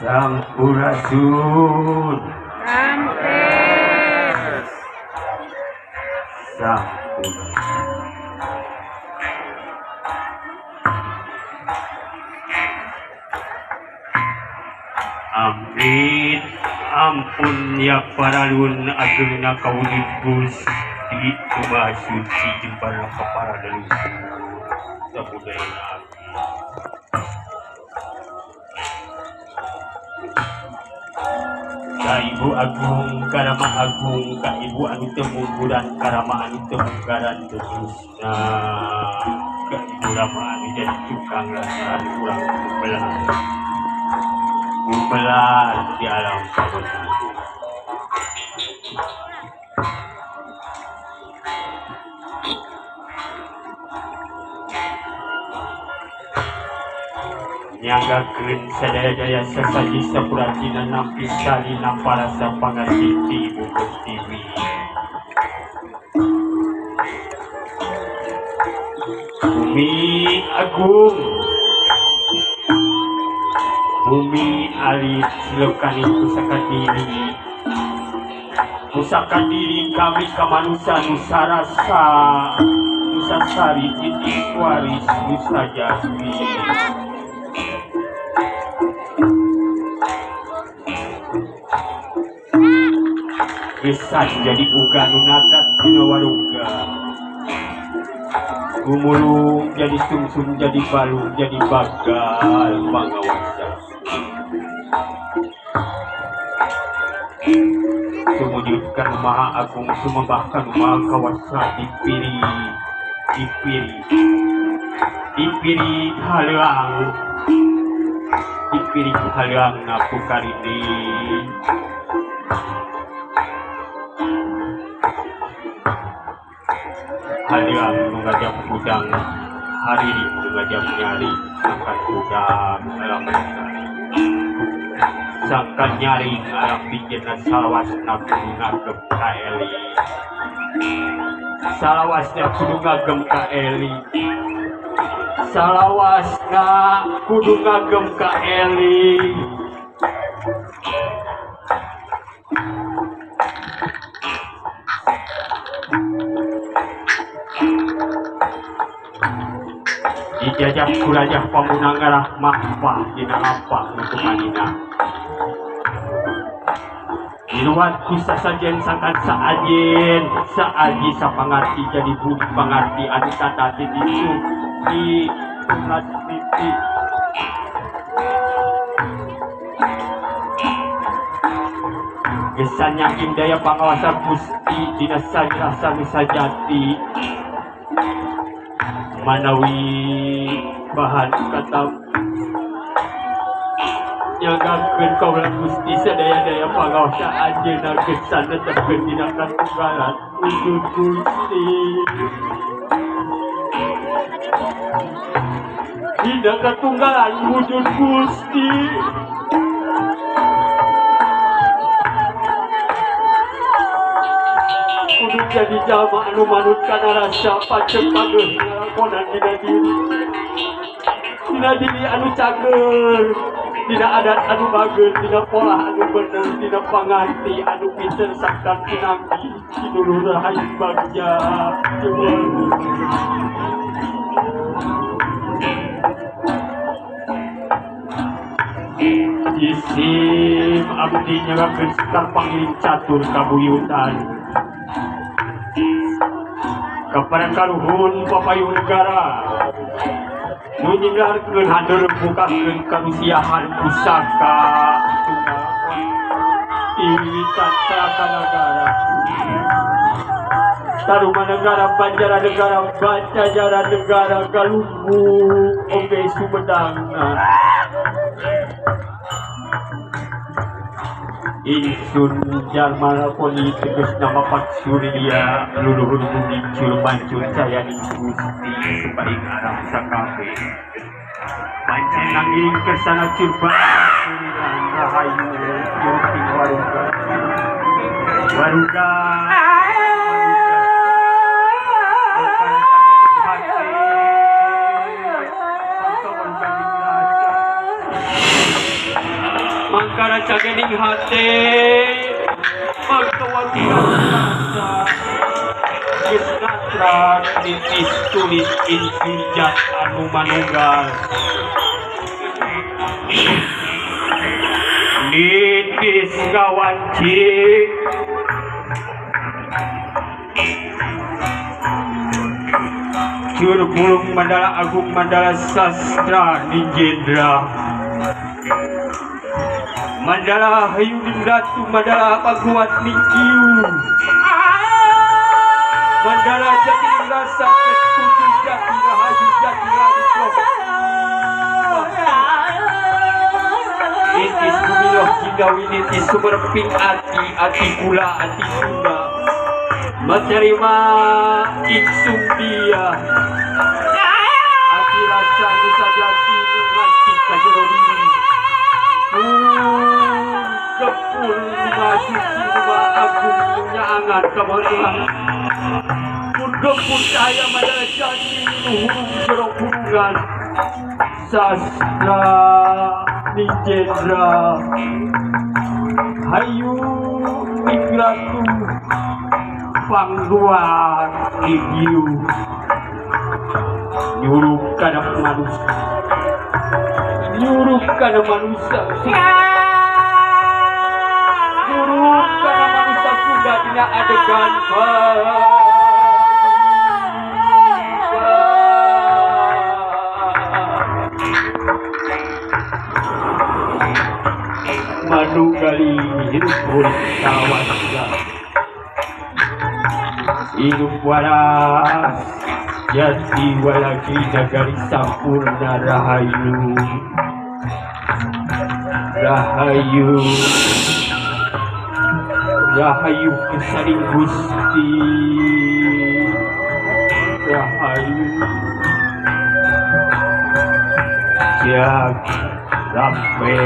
Sampurasun Sampes Sampurasun Amin ampun ya paralun ageuna kaulin Gusti Tuhan suci jembar kepala leluhur sabudaya Ka Ibu Agung Karama Agung Ka Ibu anu teu mungguran Karama anu teu munggaran terusna Ka Ibu Rama anu jadi tukang lasaran urang kumpelan di alam sabana nyanggakeun sadaya-daya sasaji sapuratina nampi sali namparasa pangasiti Ibu Pertiwi Bumi Agung Bumi alit silokani pusaka diri kami kamanusa nusarasa nusasari titik waris nusajati Gesan jadi uga nunagat dina waruga gumulung jadi sumsum jadi balung jadi bagal mangawasa sumujudkan maha agung sumembahkan maha kawasa dipiri halang napukarini halang nungajam kudang hari ini nungajam nyari sangkan kudang alam sangkan nyari alam pikirna salawasna kudu ngagem ka Eli salawasna kudu ngagem ka Eli salawasna kudu ngagem ka Eli dijajah kurajah pamunang ngarah mahpah dina apa nukumanina diluat kusa sajen sangkan saajen saaji sapangarti jadi budi pangarti anu tatati itu di umat titi gesanya indaya pangawasa Gusti dina sajasa nusajati manawi bahan kata nyagakeun kaulah Gusti sadaya-daya pangawasa anjeunna gesan netepkeun dina katunggalan wujud Gusti dina katunggalan wujud Gusti kudu jadi jalma anu manut kana rasa pacek pageuh ngalakonan dina diri anu cager dina adat anu bagus dina pola anu bener dina pangarti anu pinter sakdan pinangki sinulur rahayu bagja isim abdi nyagakeun sekar pangiring catur kabuyutan kepada karuhun papayun negara menyinggarkeun hadir bukakeun karusiahan pusaka iwitan tata negara taruma negara banjara negara bacajara negara galunggu oge Sumedangna Insun Jarmala Poli tegas nama Pak Surya luluhur bumi cur bancur saya di Gusti sebaik arah sakabe pancen nanging kesana curba surian rahayu yurting waruga Waruga mangkara cagening hate magtawan rasa Gisnatra nitis tulis insinjat anu manunggal nitis gawanci Curpulung Mandala Agung Mandala Sastra Ninjendra Mandala Hayuning Ratu Mandala Paguat Ningkiu Mandala Jatining Rasa Ketujuh Jati Rahayu Jati Rahayu Itis Kumiloh Jindawi Nitis Sumerping Ati Pula Ati Sunda menerima iksung dia Ati rasa Nusa Jati Nungancik Kajeroni Kepul maju jiwa agung punya angan kemerlang Kepul cahaya Mandala Jati Nuhurung jerok hurungan Sastra Ninjendra Hayu Igratu Pangluar Ibu Nyuruh kana manusia Nyuruh kana manusia Nyuruh kana manusia sudah dina adegan Manu kali hidup berkawan hidup waras jati walaki nagari sampurna rahayu rahayu rahayu kesaring gusti rahayu jag rampe